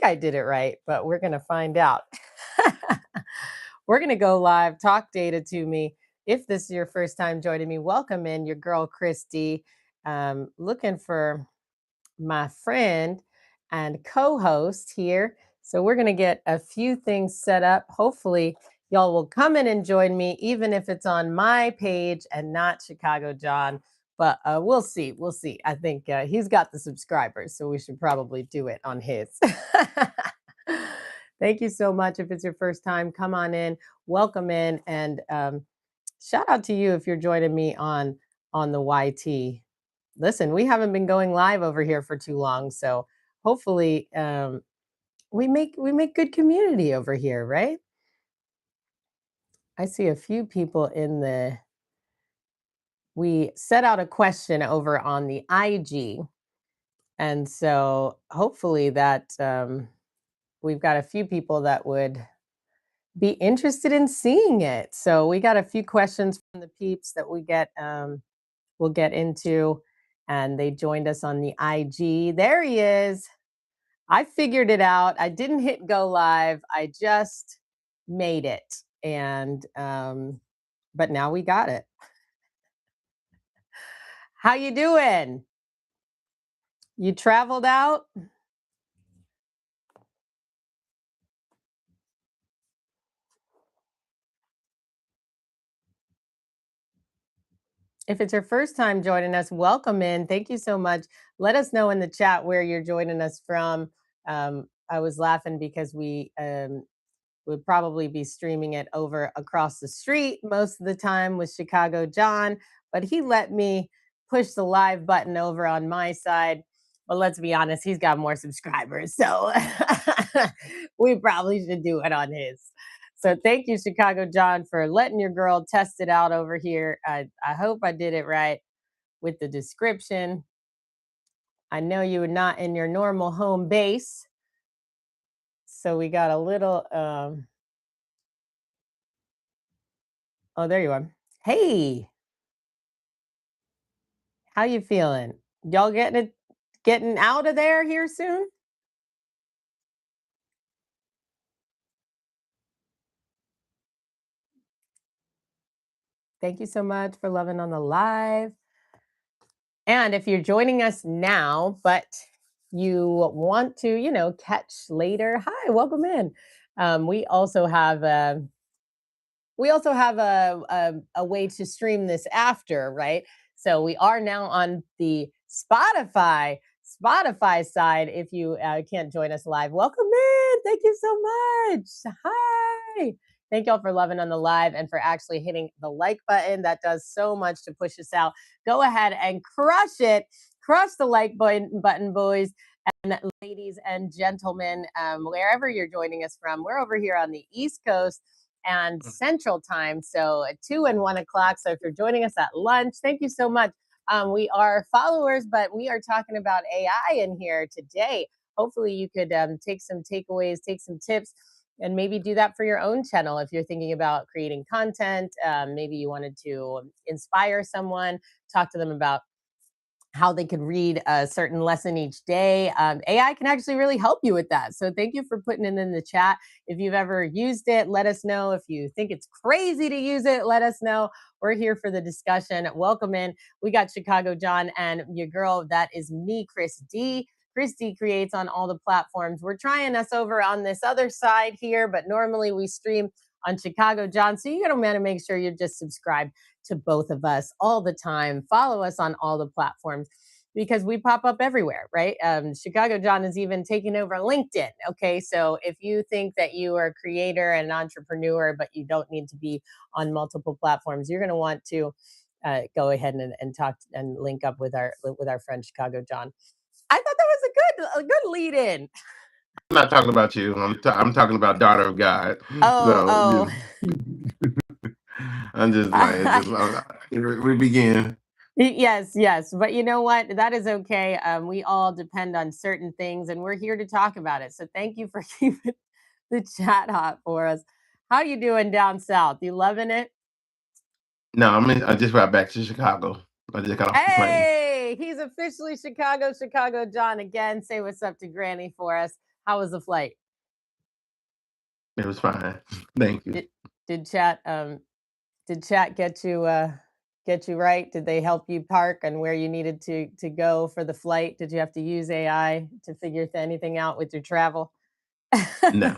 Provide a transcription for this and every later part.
think I did it right, but we're going to find out. We're going to go live. Talk data to me. If this is your first time joining me, welcome in your girl, Christy. Looking for my friend and co host here. So we're going to get a few things set up. Hopefully, y'all will come in and join me, even if it's on my page and not Chicago John. But we'll see. We'll see. I think he's got the subscribers, so we should probably do it on his. Thank you so much. If it's your first time, come on in, welcome in, and shout out to you if you're joining me on the YT. Listen, we haven't been going live over here for too long, so hopefully we make good community over here, right? I see a few people in the. We set out a question over on the IG, and so hopefully that we've got a few people that would be interested in seeing it. So we got a few questions from the peeps that we'll get into, and they joined us on the IG. There he is. I figured it out. I didn't hit go live. I just made it, and but now we got it. How you doing? You traveled out? If it's your first time joining us, welcome in. Thank you so much. Let us know in the chat where you're joining us from. I was laughing because we would probably be streaming it over across the street most of the time with Chicago John, but he let me push the live button over on my side. Well, let's be honest, he's got more subscribers, so we probably should do it on his. So thank you, Chicago John, for letting your girl test it out over here. I hope I did it right with the description. I know you were not in your normal home base. So we got a little oh, there you are. Hey, how you feeling? Y'all getting out of there here soon? Thank you so much for loving on the live. And if you're joining us now, but you want to, catch later, hi, welcome in. We also have a way to stream this after, right? So we are now on the Spotify side. If you can't join us live, welcome in. Thank you so much. Hi. Thank y'all for loving on the live and for actually hitting the like button. That does so much to push us out. Go ahead and crush it. Crush the like button, boys and ladies and gentlemen, wherever you're joining us from. We're over here on the East Coast and Central Time, so at 2 and 1 o'clock. So if you're joining us at lunch, thank you so much. We are followers, but we are talking about AI in here today. Hopefully you could take some takeaways, take some tips, and maybe do that for your own channel if you're thinking about creating content. Maybe you wanted to inspire someone, talk to them about how they could read a certain lesson each day. AI can actually really help you with that. So thank you for putting it in the chat. If you've ever used it, let us know. If you think it's crazy to use it, let us know. We're here for the discussion. Welcome in. We got Chicago John and your girl. That is me, Chris D. Chris D creates on all the platforms. We're trying us over on this other side here, but normally we stream on Chicago John. So you gotta make sure you're just subscribed to both of us all the time. Follow us on all the platforms because we pop up everywhere, right? Chicago John is even taking over LinkedIn. Okay, so if you think that you are a creator and an entrepreneur, but you don't need to be on multiple platforms, you're going to want to go ahead and talk and link up with our friend Chicago John. I thought that was a good lead in. I'm not talking about you. I'm talking about daughter of God. Oh. I'm just like, we begin. Yes. But you know what? That is okay. We all depend on certain things, and we're here to talk about it. So thank you for keeping the chat hot for us. How you doing down south? You loving it? No, I just got back to Chicago. I just got off the plane. Hey, he's officially Chicago John again. Say what's up to Granny for us. How was the flight? It was fine. Thank you. Did did chat did chat get you right? Did they help you park and where you needed to go for the flight? Did you have to use AI to figure anything out with your travel? No.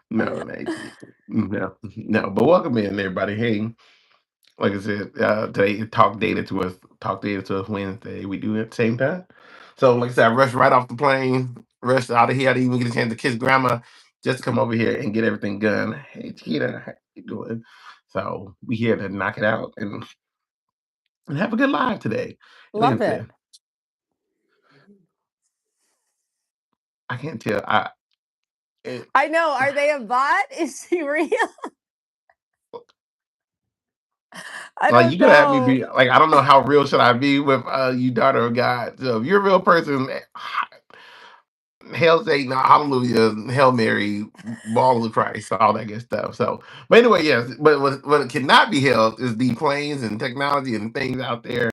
No, Nancy. No, no. But welcome in, everybody. Hey, like I said, today talk data to us Wednesday. We do it at the same time. So, like I said, I rushed right off the plane, rushed out of here. I didn't even get a chance to kiss grandma, just to come over here and get everything done. Hey, Cheetah, how you doing? So we here to knock it out and have a good live today. Love it. Listen, I can't tell. It, I know. Are they a bot? Is she real? I like don't you gotta have me know. be like I don't know how real should I be with you daughter of God. So if you're a real person, Hail Satan, Hallelujah, Hail Mary, Ball of Christ, all that good stuff. So, but anyway, yes. But what it cannot be held is the planes and technology and things out there.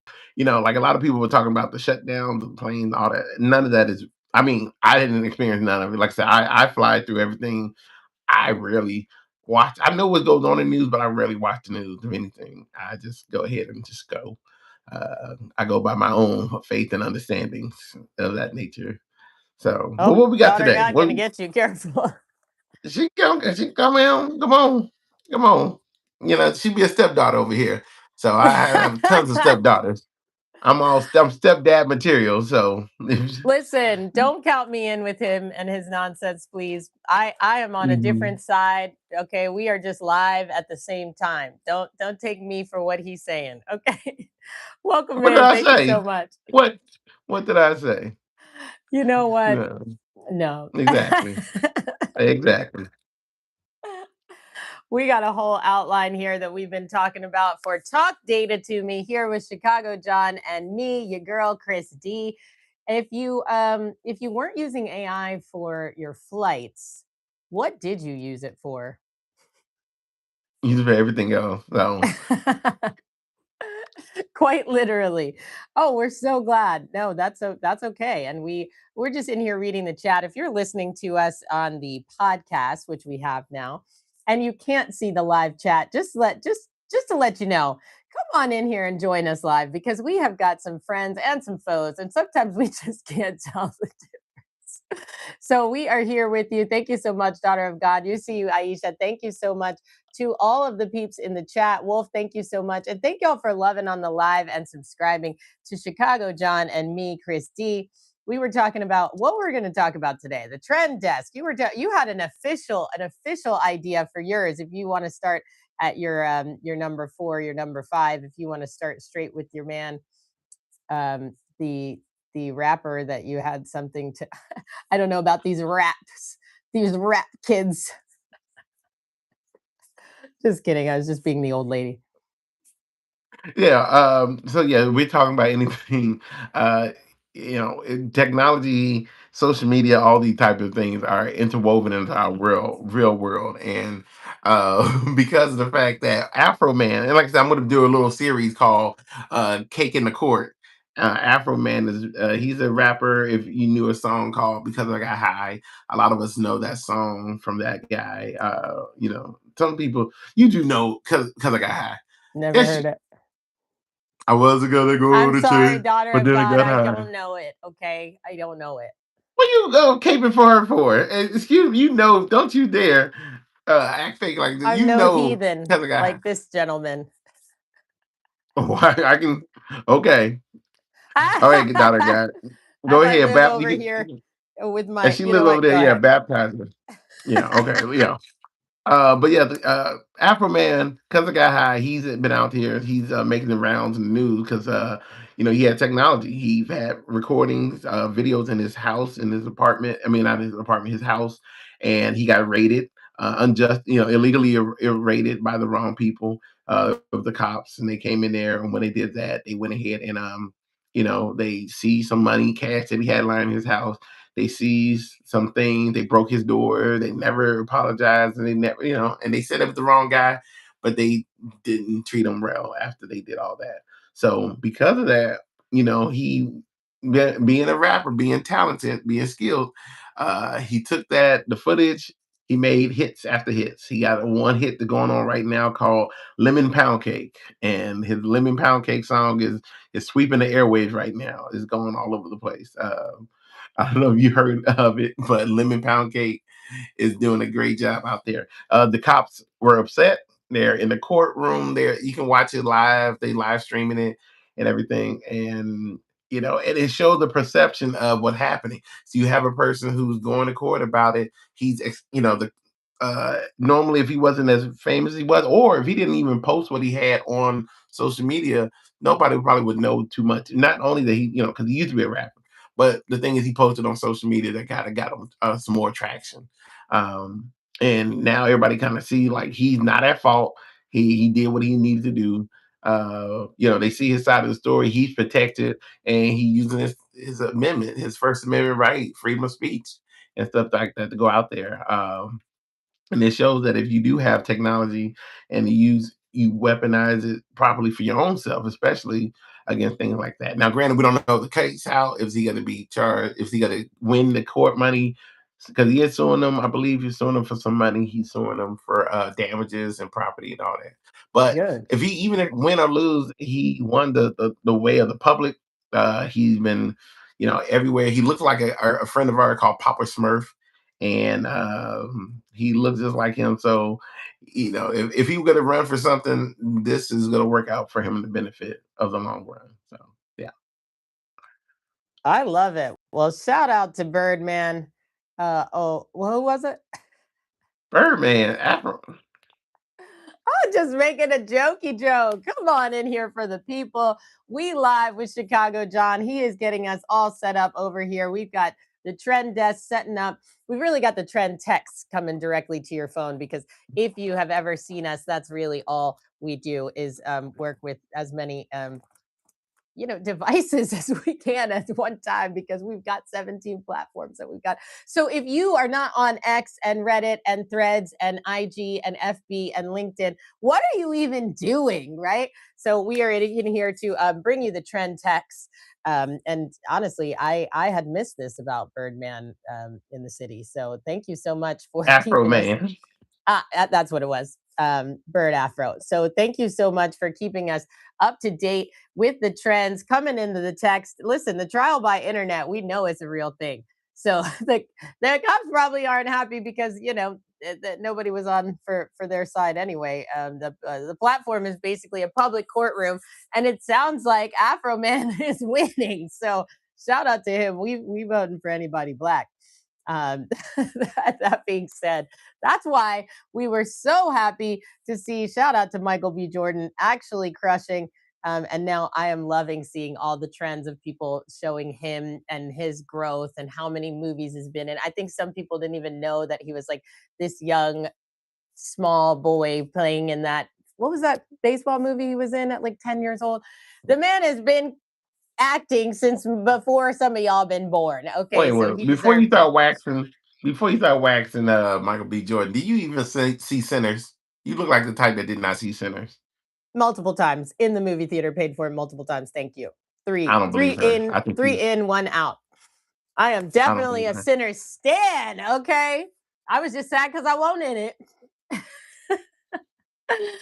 Like a lot of people were talking about the shutdowns, the planes, all that. None of that is. I mean, I didn't experience none of it. Like I said, I fly through everything. I rarely watch. I know what goes on in the news, but I rarely watch the news of anything. I just go ahead and just go. I go by my own faith and understandings of that nature. So, but Oh, what we got daughter today? God What gonna get you. Careful. she come in, come on. She be a stepdaughter over here. So I have tons of stepdaughters. I'm stepdad material. So Listen, don't count me in with him and his nonsense, please. I am on a Mhm. different side. Okay, we are just live at the same time. Don't take me for what he's saying. Okay. Welcome What did in. I Thank you say? so much. What what did I say? You know what? No, No. exactly. Exactly. We got a whole outline here that we've been talking about for Talk Data to Me here with Chicago John and me, your girl Chris D. If you weren't using AI for your flights, what did you use it for? Use it for everything else. So Quite literally. Oh, we're so glad. No, that's okay. And we're just in here reading the chat. If you're listening to us on the podcast, which we have now, and you can't see the live chat, just to let you know, come on in here and join us live because we have got some friends and some foes, and sometimes we just can't tell the difference. So we are here with you. Thank you so much, daughter of God. You see you, Aisha. Thank you so much to all of the peeps in the chat. Wolf, thank you so much. And thank y'all for loving on the live and subscribing to Chicago John and me, Chris D. We were talking about what we're going to talk about today. The trend desk. You had an official idea for yours. If you want to start at your number 4, your number 5, if you want to start straight with your man, the rapper that you had something to I don't know about these rap kids. Just kidding. I was just being the old lady. yeah, so yeah, we're talking about anything, uh, technology, social media, all these type of things are interwoven into our real world, and because of the fact that Afroman, and like I said, I'm going to do a little series called "Cake in the Court." Afroman he's a rapper. If you knew a song called "Because I Got High," a lot of us know that song from that guy. Some people you do know because I got high. Never Yes, heard it. I wasn't gonna go I'm to sorry, church, daughter but of then I God. got I high. don't know it. Okay. I don't know it. What you caping for her for? Excuse me, don't you dare act fake like this. I'm You no know, heathen because I got high. like this gentleman. Oh, I can. Okay, all right, daughter, As God, go I ahead, live you over can. here with And my, she you know live over what? there, Go yeah, ahead. baptize her. Yeah, okay, yeah. But yeah, the Afro Man, because I got high, he's been out here. He's making the rounds in the news because he had technology. He had recordings, videos in his house, in his apartment. I mean, not his apartment, his house, and he got raided, illegally raided by the wrong people of the cops, and they came in there. And when they did that, they went ahead and they seized some money, cash that he had lying in his house. They seized something. They broke his door. They never apologized, and they never, and they said it was the wrong guy, but they didn't treat him well after they did all that. So because of that, he being a rapper, being talented, being skilled, he took the footage, he made hits after hits. He got a one hit that going on right now called Lemon Pound Cake. And his Lemon Pound Cake song is sweeping the airwaves right now. It's going all over the place. I don't know if you heard of it, but Lemon Pound Cake is doing a great job out there. The cops were upset. They're in the courtroom. There, you can watch it live. They live streaming it and everything, and and it showed the perception of what happening. So you have a person who's going to court about it. The normally if he wasn't as famous as he was, or if he didn't even post what he had on social media, nobody probably would know too much. Not only that he, because he used to be a rapper, but the thing is, he posted on social media that kind of got him some more traction. Um, and now everybody kind of see like he's not at fault. He did what he needed to do. They see his side of the story. He's protected, and he using his amendment, his First Amendment right, freedom of speech, and stuff like that to go out there. And it shows that if you do have technology and you weaponize it properly for your own self, especially against things like that. Now, granted, we don't know the case. How is he going to be charged? Is he going to win the court money? Because he is suing them. I believe he's suing them for some money. He's suing them for damages and property and all that. But Good. if he even win or lose, he won the way of the public. He's been, everywhere. He looks like a friend of ours called Papa Smurf, and he looks just like him. So, if he were going to run for something, this is going to work out for him in the benefit of the long run. So, yeah, I love it. Well, shout out to Birdman. Well, who was it? Birdman, Afro. I'm just making a jokey joke. Come on in here for the people. We live with Chicago John. He is getting us all set up over here. We've got the trend desk setting up. We've really got the trend text coming directly to your phone because if you have ever seen us, that's really all we do is work with as many devices as we can at one time because we've got 17 platforms that we've got. So if you are not on X and Reddit and Threads and IG and FB and LinkedIn, what are you even doing, right? So we are in here to bring you the trend text. And honestly, I had missed this about Birdman in the city. So thank you so much for Afro keeping us. Man. That's what it was. Bird Afro. So thank you so much for keeping us up to date with the trends coming into the text. Listen, the trial by internet, we know it's a real thing. So the cops probably aren't happy because that nobody was on for their side anyway. The platform is basically a public courtroom, and it sounds like Afro Man is winning. So shout out to him. We voting for anybody black. Um, that being said, that's why we were so happy to see, shout out to Michael B. Jordan, actually crushing. And now I am loving seeing all the trends of people showing him and his growth and how many movies he's been in. I think some people didn't even know that he was like this young, small boy playing in that. What was that baseball movie he was in at like 10 years old? The man has been acting since before some of y'all been born. Wait, Okay, so wait. he deserves it. Before you start waxing, Michael B. Jordan, did you even see Sinners? You look like the type that did not see Sinners. Multiple times in the movie theater, paid for it multiple times. Thank you. I Three, don't three believe her. in, I think three in, one out. I am I don't definitely believe a her. sinner stan. Okay, I was just sad because I won't in it.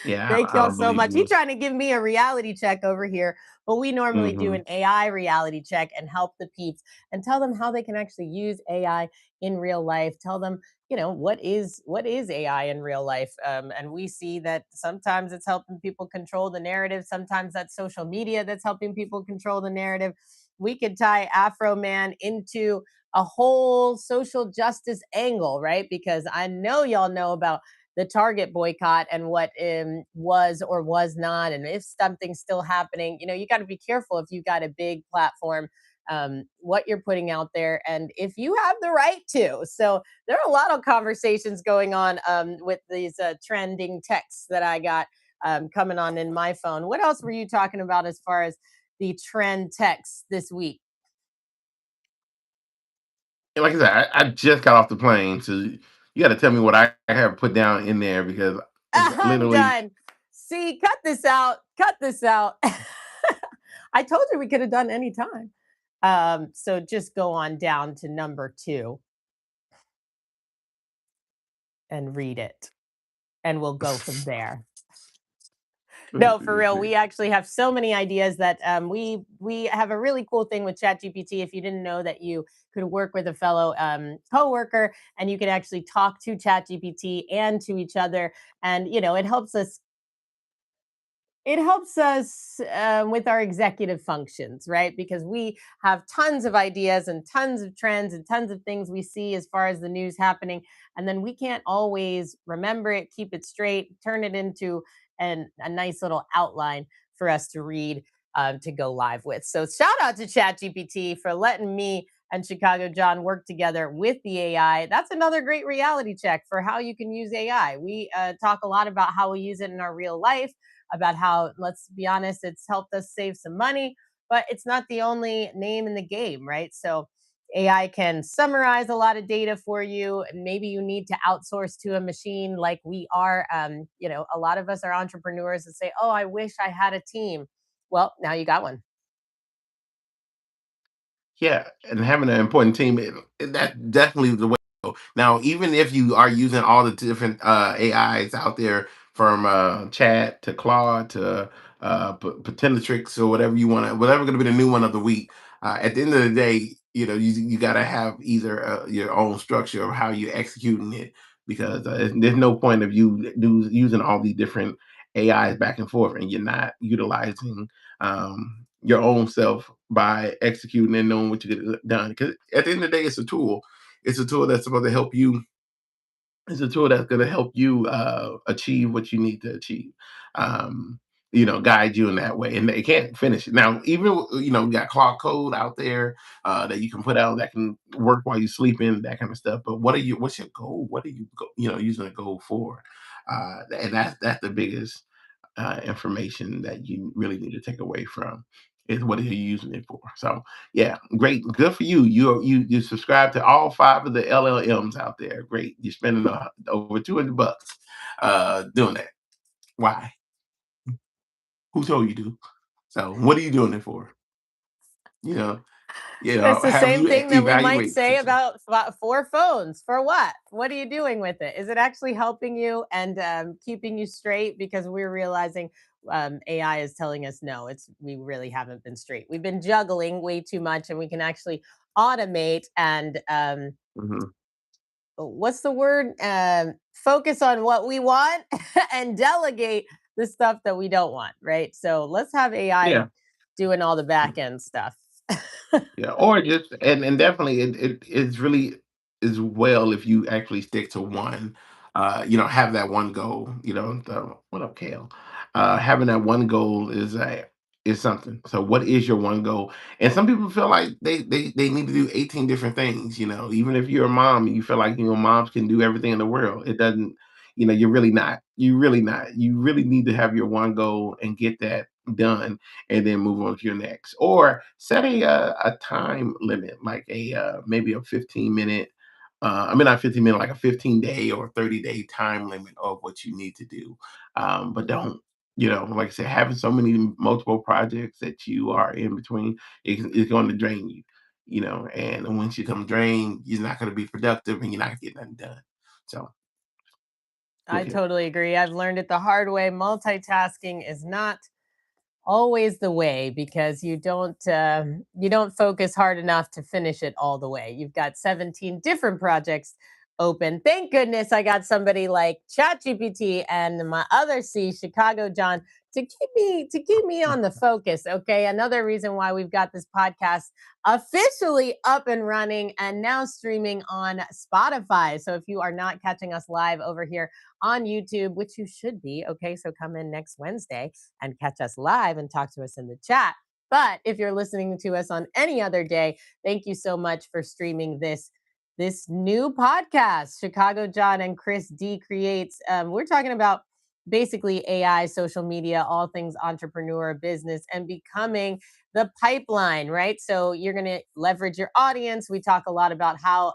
Yeah, Thank I y'all don't so believe much. He you. trying to give me a reality check over here, but we normally do Hmm. an AI reality check and help the peeps and tell them how they can actually use AI in real life. Tell them, what is AI in real life, and we see that sometimes it's helping people control the narrative. Sometimes that's social media that's helping people control the narrative. We could tie Afro Man into a whole social justice angle, right? Because I know y'all know about the Target boycott and what was or was not, and if something's still happening. You got to be careful if you got a big platform, what you're putting out there, and if you have the right to. So there are a lot of conversations going on with these trending texts that I got coming on in my phone. What else were you talking about as far as the trend texts this week? And like I said, I just got off the plane, so you got to tell me what I have put down in there because it's I'm literally. done. See, cut this out. Cut this out. I told you we could have done any time. So just go on down to number 2 and read it, and we'll go from there. No, for real. We actually have so many ideas that we have a really cool thing with ChatGPT. If you didn't know that you could work with a fellow coworker and you could actually talk to ChatGPT and to each other, and it helps us with our executive functions, right? Because we have tons of ideas and tons of trends and tons of things we see as far as the news happening. And then we can't always remember it, keep it straight, turn it into a nice little outline for us to read, to go live with. So shout out to ChatGPT for letting me and Chicago John work together with the AI. That's another great reality check for how you can use AI. We talk a lot about how we use it in our real life, about how, let's be honest, it's helped us save some money, but it's not the only name in the game, right? So AI can summarize a lot of data for you. Maybe you need to outsource to a machine like we are. A lot of us are entrepreneurs and say, oh, I wish I had a team. Well, now you got one. Yeah, and having an important team, that definitely the way to go. Now, even if you are using all the different AIs out there, from Chat to Claude to Potentrix or whatever you want to, whatever going to be the new one of the week. At the end of the day, you got to have either your own structure of how you're executing it, because there's no point of using all these different AIs back and forth and you're not utilizing your own self by executing and knowing what you get done. Because at the end of the day, it's a tool. It's a tool that's supposed to help you. It's a tool that's going to help you achieve what you need to achieve. Guide you in that way, and they can't finish it. Now, even you got Claude Code out there that you can put out that can work while you're sleeping, that kind of stuff. But what's your goal? What are you using a goal for? And that's the biggest information that you really need to take away from, is what are you using it for. So yeah, great, good for you. You subscribe to all 5 of the LLMs out there. Great, you're spending over $200 doing that. Why? Who told you to? So what are you doing it for? you know It's the have same you thing that we might evaluate the say situation? about 4 phones. For what? What are you doing with it? Is it actually helping you and keeping you straight? Because we're realizing AI is telling us no. We really haven't been straight. We've been juggling way too much, and we can actually automate and Hmm. what's the word? Focus on what we want and delegate the stuff that we don't want. Right. So let's have AI Yeah. doing all the back end stuff. Yeah, or just, and definitely it's really is well if you actually stick to one, have that one goal. What up, Kale? Having that one goal is something. So, what is your one goal? And some people feel like they need to do 18 different things. Even if you're a mom, you feel like moms can do everything in the world. It doesn't. You're really not. You really not. You really need to have your one goal and get that done, and then move on to your next. Or set a time limit, like maybe a 15-minute. I mean, not 15 minute, like a 15-day or 30-day time limit of what you need to do. But don't, like I said, having so many multiple projects that you are in between, it's going to drain you. And once you come drained, you're not going to be productive and you're not going to get nothing done. So go I ahead. totally agree. I've learned it the hard way. Multitasking is not always the way, because you don't focus hard enough to finish it all the way. You've got 17 different projects open. Thank goodness I got somebody like ChatGPT and my other C, Chicago John, to keep me on the focus. Okay, another reason why we've got this podcast officially up and running and now streaming on Spotify. So if you are not catching us live over here on YouTube, which you should be, okay, so come in next Wednesday and catch us live and talk to us in the chat. But if you're listening to us on any other day, thank you so much for streaming this new podcast, Chicago John and Chris D Creates. We're talking about basically AI, social media, all things entrepreneur, business, and becoming the pipeline, right? So you're going to leverage your audience. We talk a lot about how,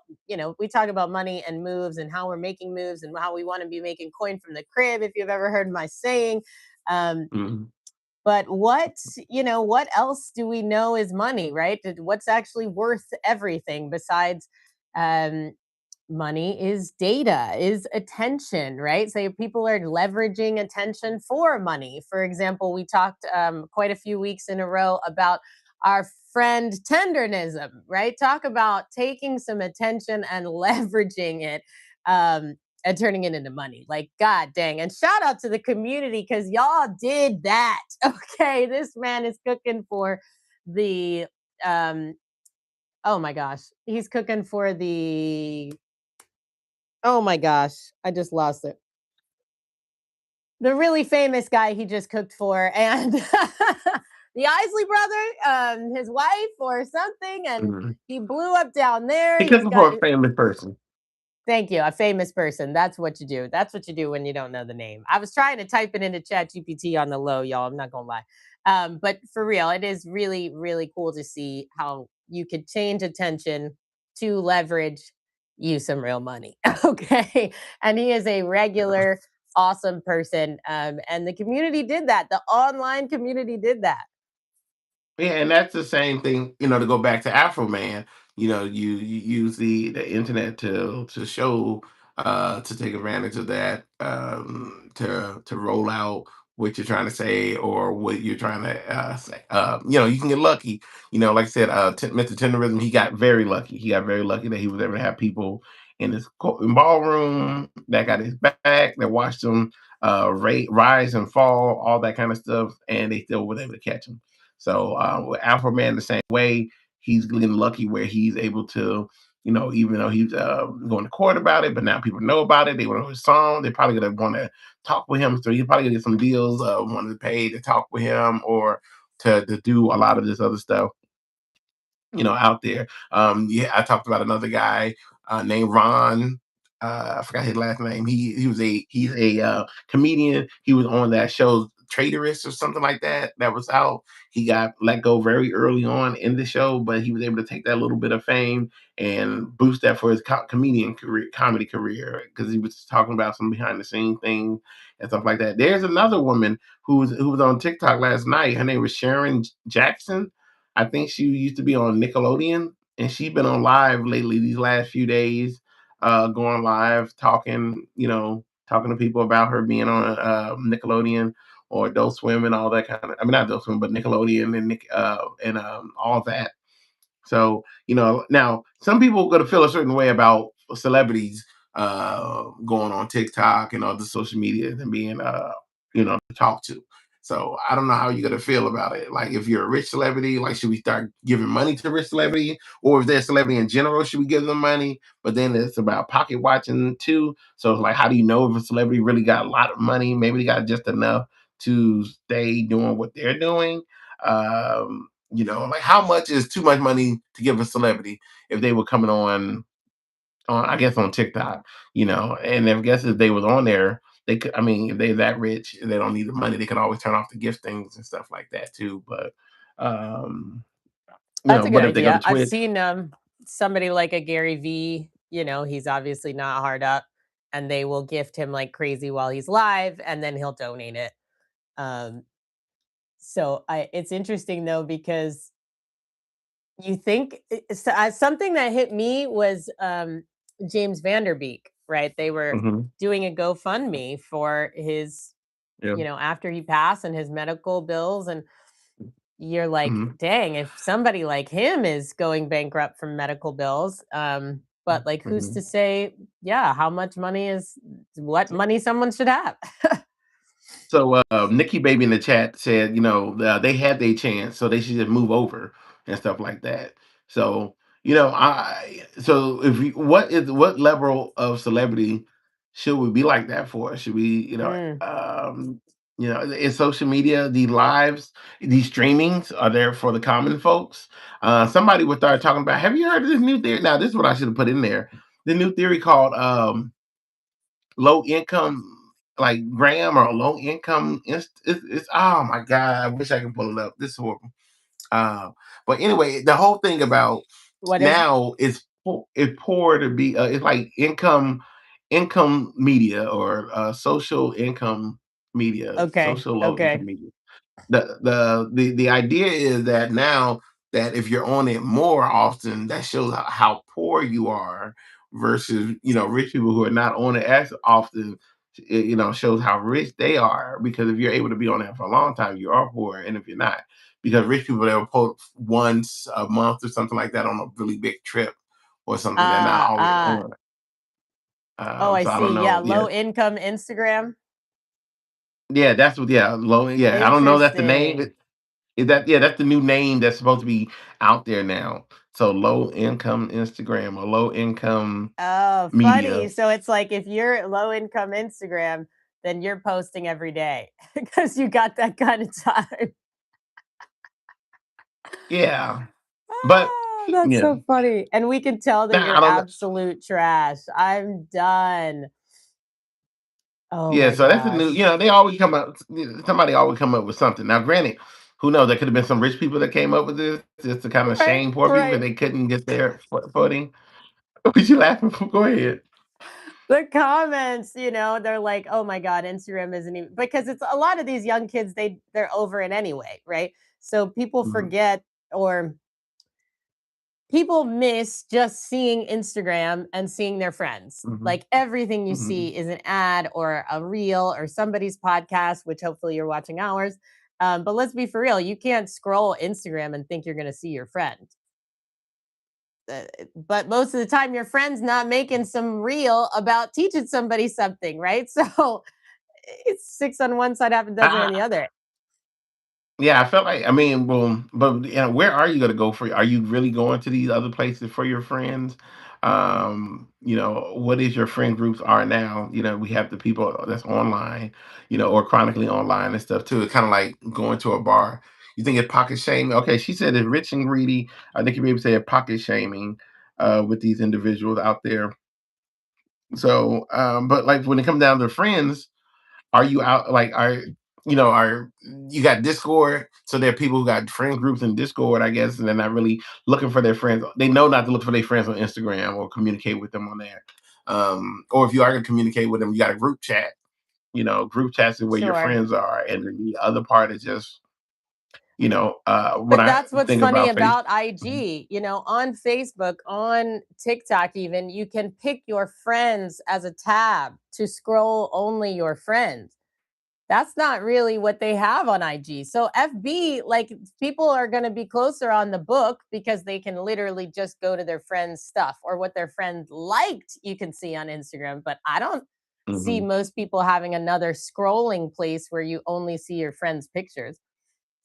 we talk about money and moves and how we're making moves and how we want to be making coin from the crib, if you've ever heard my saying. Um, Mhm. But what else do we know is money, right? What's actually worth everything besides um, money is data, is attention, right? So people are leveraging attention for money. For example, we talked quite a few weeks in a row about our friend tendernism, right? Talk about taking some attention and leveraging it. And turning it into money. Like, God dang. And shout out to the community because y'all did that. Okay. This man is cooking for the, um, oh my gosh, he's cooking for the, oh my gosh, I just lost it. The really famous guy he just cooked for, and the Isley brother, his wife or something, and Mhm. he blew up down there. He He's cooking got for a famous person. Thank you. A famous person. That's what you do. That's what you do when you don't know the name. I was trying to type it into Chat GPT on the low, y'all. I'm not gonna lie. But for real, it is really, really cool to see how you could change attention to leverage you some real money. Okay. And he is a regular, awesome person. And the community did that. The online community did that. Yeah, and that's the same thing, to go back to Afroman, you use the internet to show to take advantage of that, to roll out what you're trying to say or what you're trying to say. You can get lucky. Like I said, Mr. Tenderism, he got very lucky. He got very lucky that he was able to have people in his ballroom that got his back, that watched him rise and fall, all that kind of stuff, and they still were able to catch him. So with Afroman the same way, he's getting lucky where he's able to, even though he's going to court about it, but now people know about it. They want to know his song. They probably gonna want to talk with him. So he's probably gonna get some deals, wanting to pay to talk with him or to do a lot of this other stuff out there. Yeah, I talked about another guy named Ron. I forgot his last name. He's a comedian. He was on that show Traitorous or something like that. That was out. He got let go very early on in the show, but he was able to take that little bit of fame and boost that for his comedian career, comedy career, because he was talking about some behind the scene things and stuff like that. There's another woman who was on TikTok last night. Her name was Sharon Jackson. I think she used to be on Nickelodeon, and she's been on live lately these last few days, going live, talking to people about her being on Nickelodeon or Adult Swim and all that kind of. I mean, not Adult Swim, but Nickelodeon and all that. So, now some people are going to feel a certain way about celebrities going on TikTok and other social media and being, talked to. So I don't know how you're going to feel about it. Like, if you're a rich celebrity, like, should we start giving money to rich celebrity? Or if they're a celebrity in general, should we give them money? But then it's about pocket watching too. So it's like, how do you know if a celebrity really got a lot of money? Maybe they got just enough to stay doing what they're doing. Like, how much is too much money to give a celebrity if they were coming on I guess on TikTok, and I guess if they was on there, they could. I mean, if they're that rich and they don't need the money, they can always turn off the gift things and stuff like that too. But um, That's a good but if they go to idea. I've Twitch, seen somebody like a Gary V, he's obviously not hard up, and they will gift him like crazy while he's live, and then he'll donate it. Um, so it's interesting though because you think something that hit me was James Vanderbeek, right? They were mhm, doing a GoFundMe for his, yeah, after he passed and his medical bills, and you're like, mhm, dang, if somebody like him is going bankrupt from medical bills, but like who's mhm. to say, yeah, how much money is what money someone should have? So Nikki Baby in the chat said, they had their chance, so they should just move over and stuff like that. So if what level of celebrity should we be like that for? Should we, Mm, in social media, the lives, these streamings are there for the common folks. Somebody would start talking about. Have you heard of this new theory? Now, this is what I should have put in there. The new theory called low income, like Graham, or low income. It's oh my god, I wish I could pull it up. This is horrible. But anyway, the whole thing about what is now is it's poor to be. It's like income media or social income media, okay? social low Okay. income media. The idea is that now that if you're on it more often, that shows how poor you are versus rich people who are not on it as often. It, shows how rich they are because if you're able to be on it for a long time, you are poor, and if you're not, because rich people they will post once a month or something like that on a really big trip or something. They're not Ah, always ah. on it. Oh, I So I don't see. Yeah, know. Yeah, low income Instagram. yeah, that's what. Yeah, low. Yeah, I don't know. That's the name. Interesting. Is that yeah, that's the new name that's supposed to be out there now. So low income Instagram or low income Oh, funny. media. So it's like if you're low income Instagram, then you're posting every day because you got that kind of time. Yeah. But Ah, that's yeah. so funny. And we can tell that Now you're I don't know. absolute trash. I'm done. Oh Yeah, my so that's the new, gosh. they always come up somebody always come up with something. Now granted, who knows, there could have been some rich people that came up with this just to kind of Right, shame poor people because right. they couldn't get their footing. What you laughing for? Go ahead. The comments, they're like, "Oh my god, Instagram isn't even," because it's a lot of these young kids, they're over it anyway, right? So people Mhm, forget, or people miss just seeing Instagram and seeing their friends. mhm, Like everything you mhm. see is an ad or a reel or somebody's podcast, which hopefully you're watching ours. But let's be for real, you can't scroll Instagram and think you're going to see your friend. But most of the time, your friend's not making some reel about teaching somebody something, right? So it's six on one side, half a dozen on the I, other. Yeah, I felt like I mean, well, but where are you gonna go for? Are you really going to these other places for your friends? What is your friend groups are now? We have the people that's online, or chronically online and stuff too. It's kind of like going to a bar. You think it's pocket shaming? Okay, she said it's rich and greedy. I think you maybe say pocket shaming with these individuals out there. So, but like when it comes down to friends, are you out like are you got Discord? So there are people who got friend groups in Discord, I guess, and they're not really looking for their friends. They know not to look for their friends on Instagram or communicate with them on there. Or if you are gonna communicate with them, you got a group chat. Group chats is where your Sure. friends are, and the other part is just what But I that's what's think funny about Facebook. about IG. On Facebook, on TikTok, even, you can pick your friends as a tab to scroll only your friends. That's not really what they have on IG. So FB, like, people are going to be closer on the book because they can literally just go to their friends' stuff, or what their friend liked, you can see on Instagram. But I don't see Mhm. most people having another scrolling place where you only see your friends' pictures.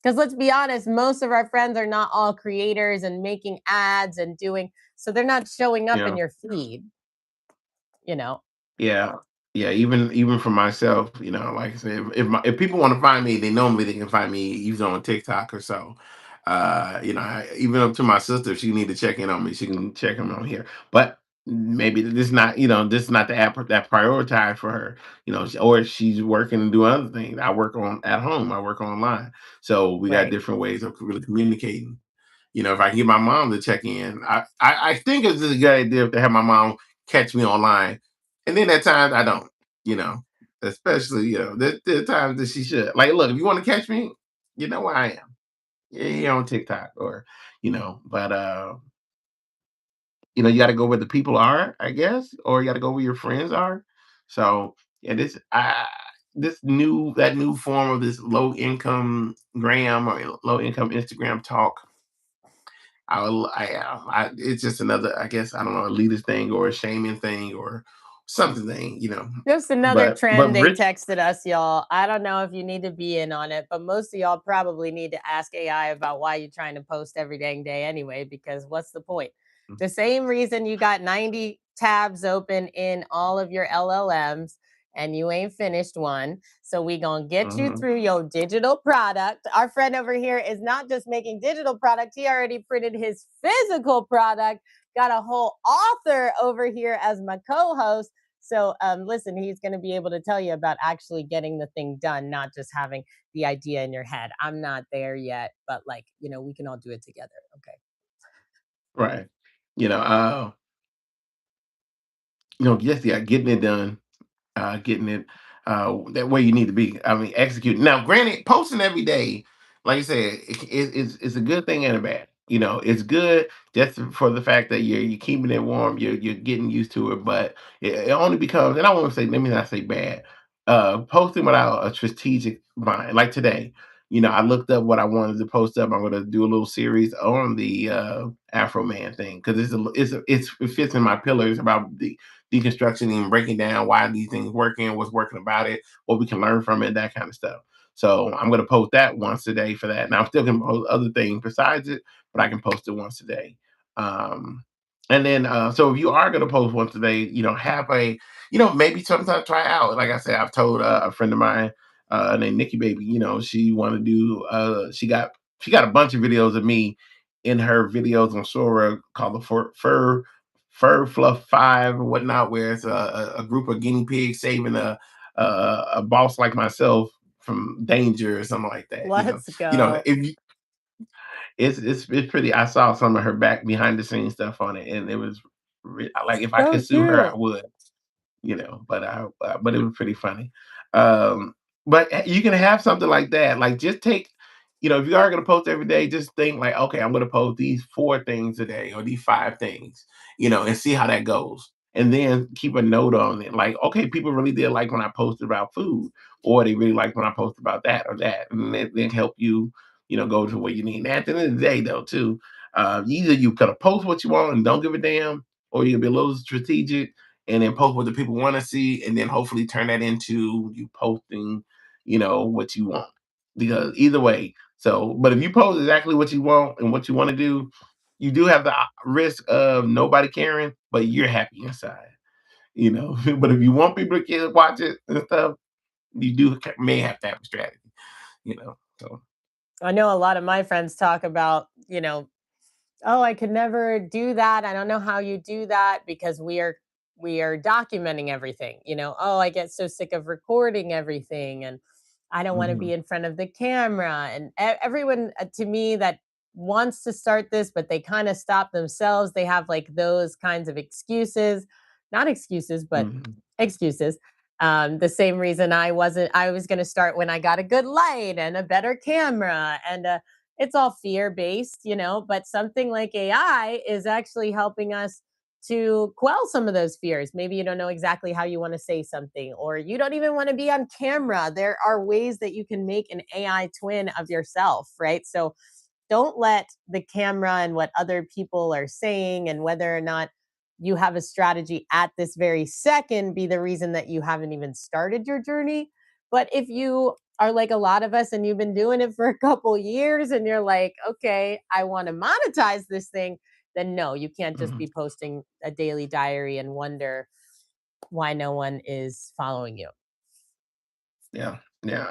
Because let's be honest, most of our friends are not all creators and making ads and doing, so they're not showing up in Yeah. your feed, you know. Yeah. Yeah, even for myself, like I said, if people want to find me, they can find me either on TikTok or so. Even up to my sister, if she need to check in on me, she can check in on here. But maybe this is not the app that prioritize for her, or she's working and doing other things. I work on at home, I work online. So we got Right. different ways of really communicating. If I can get my mom to check in, I think it's a good idea to have my mom catch me online. And then at times I don't, you know, especially, there are times that she should. Like, look, if you want to catch me, you know where I am. Yeah, here on TikTok or, but you got to go where the people are, I guess, or you got to go where your friends are. So yeah, that new form of this low income gram or low income Instagram talk. It's just another, I guess, I don't know, elitist thing or a shaming thing or something thing. Just another But trend they rich. texted us, y'all. I don't know if you need to be in on it, but most of y'all probably need to ask AI about why you're trying to post every dang day anyway, because what's the point? The same reason you got 90 tabs open in all of your LLMs and you ain't finished one. So we gonna get you Mhm, through your digital product. Our friend over here is not just making digital product, he already printed his physical product. Got a whole author over here as my co-host. So, listen, he's going to be able to tell you about actually getting the thing done, not just having the idea in your head. I'm not there yet, but, like, we can all do it together. Okay. right. You know, yes, yeah, getting it done, getting it. that where you need to be. I mean, executing. Now, granted, posting every day, like I said, it's a good thing and a bad. It's good just for the fact that you're keeping it warm, you're getting used to it, but it only becomes, and I want to say, let me not say bad. Posting without a strategic mind, like today. I looked up what I wanted to post up. I'm going to do a little series on the Afroman thing because it fits in my pillars about the deconstruction and breaking down why these things working, what's working about it, what we can learn from it, that kind of stuff. So I'm gonna post that once a day for that. Now I'm still gonna post other things besides it, but I can post it once a day. Um, and then so if you are gonna post once a day, have a maybe sometimes try out. Like I said, I've told a friend of mine named Nikki Baby, she want to do she got a bunch of videos of me in her videos on Sora called the Fur Fluff Five or whatnot, where it's a group of guinea pigs saving a boss like myself from danger or something like that. Let's go. If you, it's pretty. I saw some of her back behind the scenes stuff on it, and it was like if I So could sue her, I cute. would. But it was pretty funny. Um, but you can have something like that. Like just take, if you are going to post every day, just think like, okay, I'm going to post these 4 things a day or these 5 things, and see how that goes. And then keep a note on it. Like, okay, people really did like when I posted about food, or they really like when I posted about that or that, and then help you, go to where you need. And at the end of the day, though, too, either you could post what you want and don't give a damn, or you can be a little strategic and then post what the people want to see, and then hopefully turn that into you posting, what you want. Because either way, but if you post exactly what you want and what you want to do, you do have the risk of nobody caring, but you're happy inside. But if you want people to watch it and stuff, you may have to have a strategy. So I know a lot of my friends talk about, oh, I could never do that. I don't know how you do that because we are documenting everything. Oh, I get so sick of recording everything and I don't want to be mhm, in front of the camera. And everyone to me that wants to start this, but they kind of stop themselves. They have like those kinds of excuses, not excuses, but mhm, excuses. The same reason I was going to start when I got a good light and a better camera and it's all fear based, but something like AI is actually helping us to quell some of those fears. Maybe you don't know exactly how you want to say something, or you don't even want to be on camera. There are ways that you can make an AI twin of yourself, right? So don't let the camera and what other people are saying and whether or not you have a strategy at this very second be the reason that you haven't even started your journey. But if you are like a lot of us and you've been doing it for a couple years and you're like, okay, I want to monetize this thing, then no, you can't just mhm. be posting a daily diary and wonder why no one is following you. Yeah, yeah.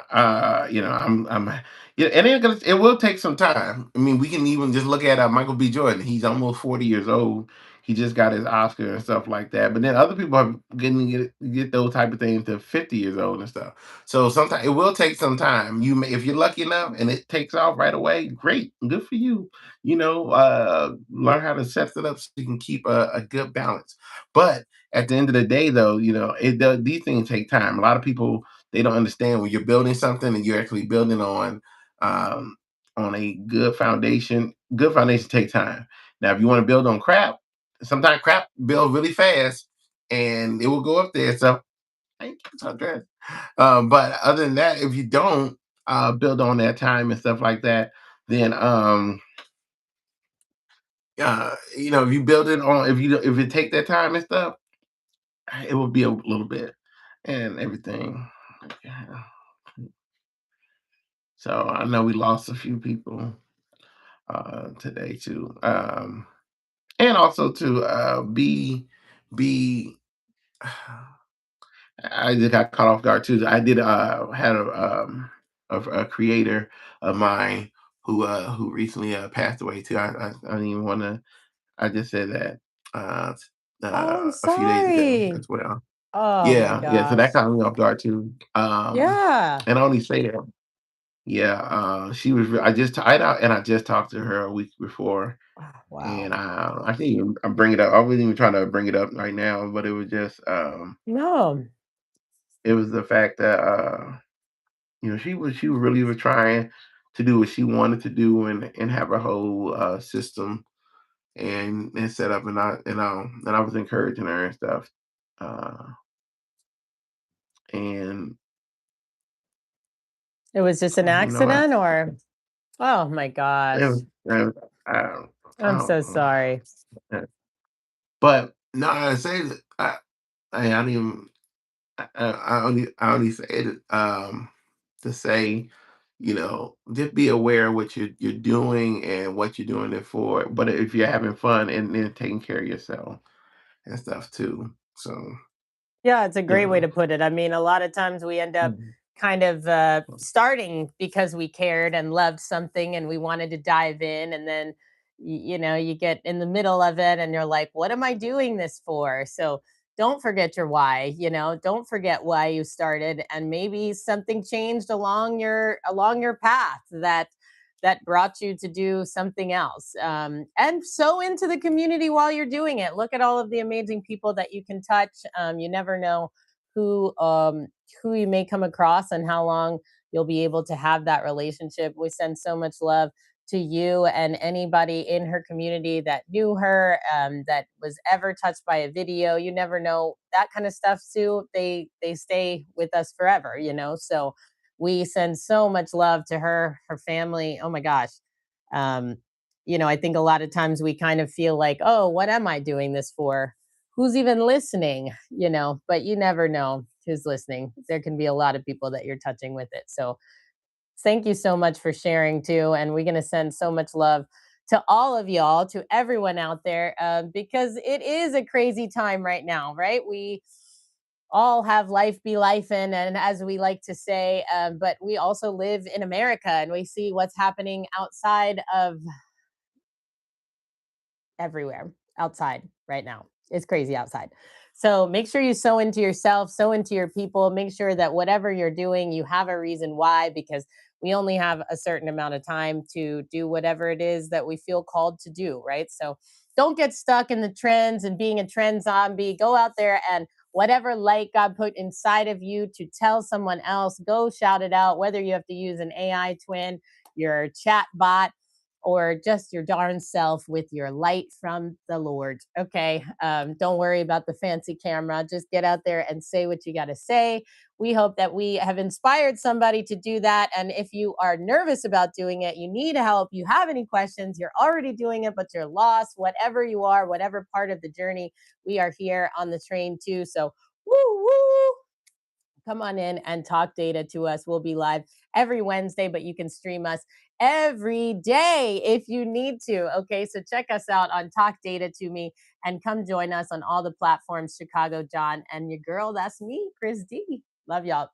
Yeah, and it will take some time. I mean, we can even just look at Michael B. Jordan. He's almost 40 years old. He just got his Oscar and stuff like that. But then other people are getting get those type of things to 50 years old and stuff. So sometimes it will take some time. You may, if you're lucky enough and it takes off right away, great, good for you. Learn how to set it up so you can keep a good balance. But at the end of the day, though, it does, these things take time. A lot of people, they don't understand when you're building something and you're actually building um, on a good foundation. Good foundation take time. Now, if you want to build on crap, sometimes crap build really fast and it will go up there. So I ain't talking trash. But other than that, if you don't build on that time and stuff like that, then if you build it on, if you take that time and stuff, it will be a little bit and everything. Yeah. So I know we lost a few people today too, and also to be. I just got caught off guard too. I did had a creator of mine who recently passed away too. I didn't even want to. I just said that uh, Oh, I'm a few days ago sorry. as well. Oh my Yeah, yeah. So that gosh. caught me off guard too. Yeah. And I only say that. Yeah, she was. I just talked to her a week before, Ah, wow. and I can't even bring it up. I wasn't even trying to bring it up right now, but it was just No. it was the fact that she really was trying to do what she wanted to do and have a whole system and set up and I was encouraging her and stuff. Uh and It was just an you know I accident or oh my it gosh. was, I I'm don't so know. sorry. But no, I say that I don't even I only say it to say, just be aware of what you're doing and what you're doing it for. But if you're having fun and then taking care of yourself and stuff too. So, Yeah, it's a you great way know. to put it. I mean, a lot of times we end up Mhm. kind of starting because we cared and loved something and we wanted to dive in. And then, you get in the middle of it and you're like, what am I doing this for? So don't forget your why, don't forget why you started. And maybe something changed along your path that brought you to do something else. And so into the community while you're doing it. Look at all of the amazing people that you can touch. You never know who um, who you may come across and how long you'll be able to have that relationship. We send so much love to you and anybody in her community that knew her, that was ever touched by a video. You never know that kind of stuff too. They stay with us forever, So we send so much love to her family. Oh my gosh. Um, I think a lot of times we kind of feel like, oh, what am I doing this for? Who's even listening? But you never know who's listening. There can be a lot of people that you're touching with it. So thank you so much for sharing too. And we're going to send so much love to all of y'all, to everyone out there, because it is a crazy time right now, right? We all have life be life in, and as we like to say, but we also live in America and we see what's happening outside of everywhere outside right now. It's crazy outside. So make sure you sow into yourself, sow into your people. Make sure that whatever you're doing, you have a reason why, because we only have a certain amount of time to do whatever it is that we feel called to do, right? So don't get stuck in the trends and being a trend zombie. Go out there and whatever light God put inside of you to tell someone else, go shout it out, whether you have to use an AI twin, your chat bot, or just your darn self with your light from the Lord. Okay. Don't worry about the fancy camera. Just get out there and say what you got to say. We hope that we have inspired somebody to do that. And if you are nervous about doing it, you need help, you have any questions, you're already doing it, but you're lost, whatever you are, whatever part of the journey, we are here on the train too. So, woo, woo, come on in and talk data to us. We'll be live every Wednesday, but you can stream us every day if you need to. Okay, so check us out on Talk Data to Me and come join us on all the platforms. Chicago John and your girl, that's me, Chris D. Love y'all.